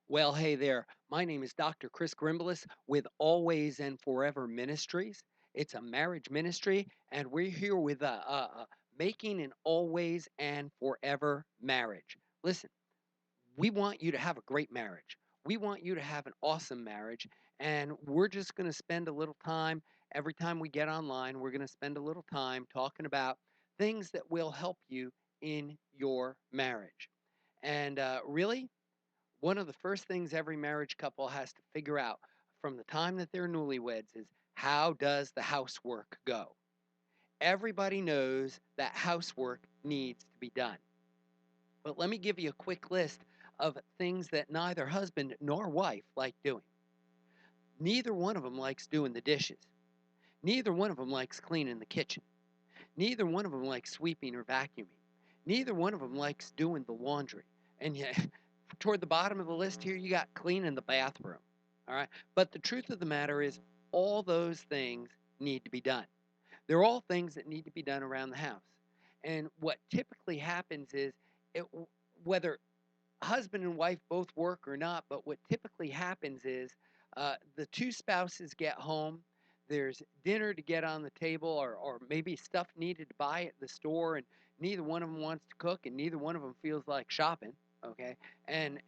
Well, hey there. My name is Dr. Chris Grimbliss with Always and Forever Ministries. It's a marriage ministry, and we're here with making an always and forever marriage. Listen, we want you to have a great marriage. We want you to have an awesome marriage, and we're just going to spend a little time every time we get online. We're going to spend a little time talking about things that will help you in your marriage. And really, one of the first things every marriage couple has to figure out from the time that they're newlyweds is how does the housework go? Everybody knows that housework needs to be done. But let me give you a quick list of things that neither husband nor wife like doing. Neither one of them likes doing the dishes. Neither one of them likes cleaning the kitchen. Neither one of them likes sweeping or vacuuming. Neither one of them likes doing the laundry. And yet, toward the bottom of the list here, you got cleaning the bathroom. All right. But the truth of the matter is, all those things need to be done. They're all things that need to be done around the house. And what typically happens is, it, whether husband and wife both work or not, but what typically happens is the two spouses get home. There's dinner to get on the table, or maybe stuff needed to buy at the store, and neither one of them wants to cook, and neither one of them feels like shopping. Okay, and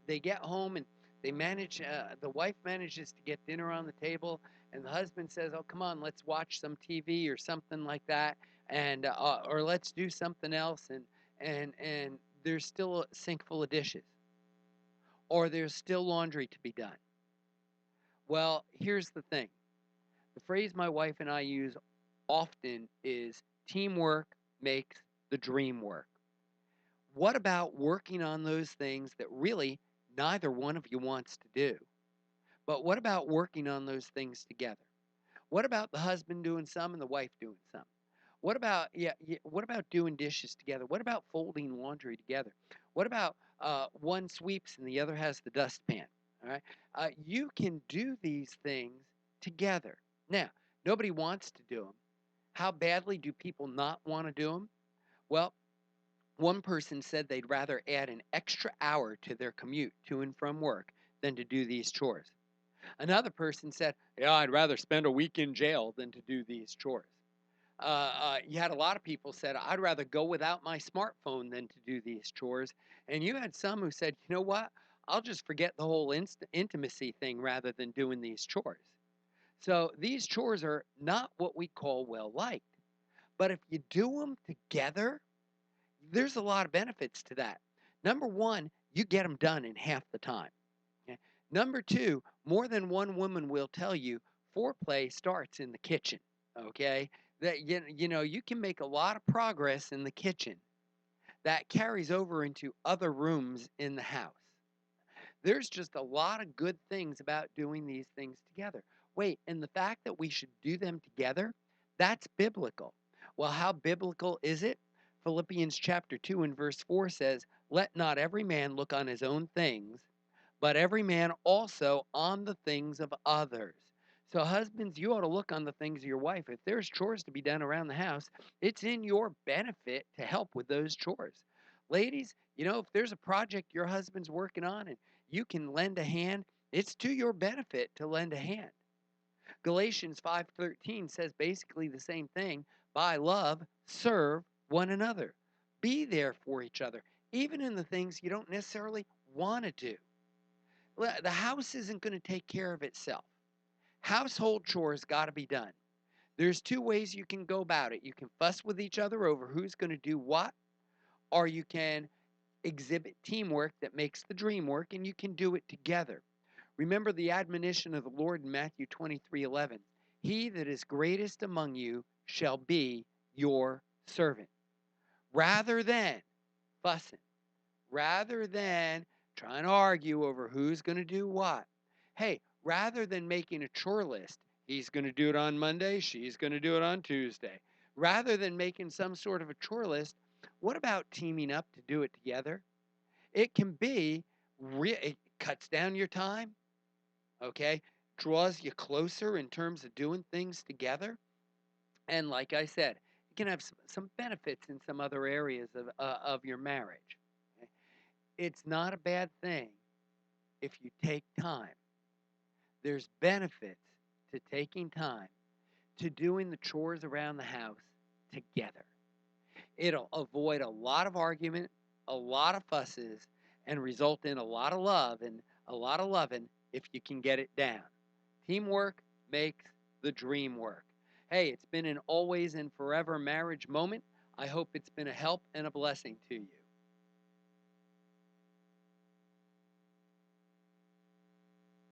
they get home and they manage. The wife manages to get dinner on the table, and the husband says, "Oh, come on, let's watch some TV or something like that, and or let's do something else." And there's still a sink full of dishes, or there's still laundry to be done. Well, here's the thing. The phrase my wife and I use often is teamwork makes the dream work. What about working on those things that really neither one of you wants to do? But what about working on those things together? What about the husband doing some and the wife doing some? What about what about doing dishes together? What about folding laundry together? What about one sweeps and the other has the dustpan? All right, you can do these things together. Now, nobody wants to do them. How badly do people not want to do them? Well, one person said they'd rather add an extra hour to their commute to and from work than to do these chores. Another person said, "Yeah, I'd rather spend a week in jail than to do these chores." You had a lot of people said, "I'd rather go without my smartphone than to do these chores." And you had some who said, "You know what? I'll just forget the whole intimacy thing rather than doing these chores." So these chores are not what we call well liked. But if you do them together, there's a lot of benefits to that. Number one, you get them done in half the time. Okay? Number two, more than one woman will tell you foreplay starts in the kitchen. Okay, that you can make a lot of progress in the kitchen that carries over into other rooms in the house. There's just a lot of good things about doing these things together. Wait, and the fact that we should do them together, that's biblical. Well, how biblical is it? Philippians chapter 2 and verse 4 says, "Let not every man look on his own things, but every man also on the things of others." So, husbands, you ought to look on the things of your wife. If there's chores to be done around the house, it's in your benefit to help with those chores. Ladies, if there's a project your husband's working on and you can lend a hand, it's to your benefit to lend a hand. Galatians 5:13 says basically the same thing. By love, serve one another. Be there for each other, even in the things you don't necessarily want to do. The house isn't going to take care of itself. Household chores got to be done. There's two ways you can go about it. You can fuss with each other over who's going to do what, or you can exhibit teamwork that makes the dream work, and you can do it together. Remember the admonition of the Lord in Matthew 23:11. He that is greatest among you shall be your servant. Rather than fussing, rather than trying to argue over who's going to do what. Hey, rather than making a chore list, he's going to do it on Monday, she's going to do it on Tuesday. Rather than making some sort of a chore list, what about teaming up to do it together? It can be, it cuts down your time, okay? Draws you closer in terms of doing things together. And like I said, it can have some benefits in some other areas of your marriage. Okay? It's not a bad thing if you take time. There's benefits to taking time to doing the chores around the house together. It'll avoid a lot of argument, a lot of fusses, and result in a lot of love and a lot of loving if you can get it down. Teamwork makes the dream work. Hey, it's been an always and forever marriage moment. I hope it's been a help and a blessing to you.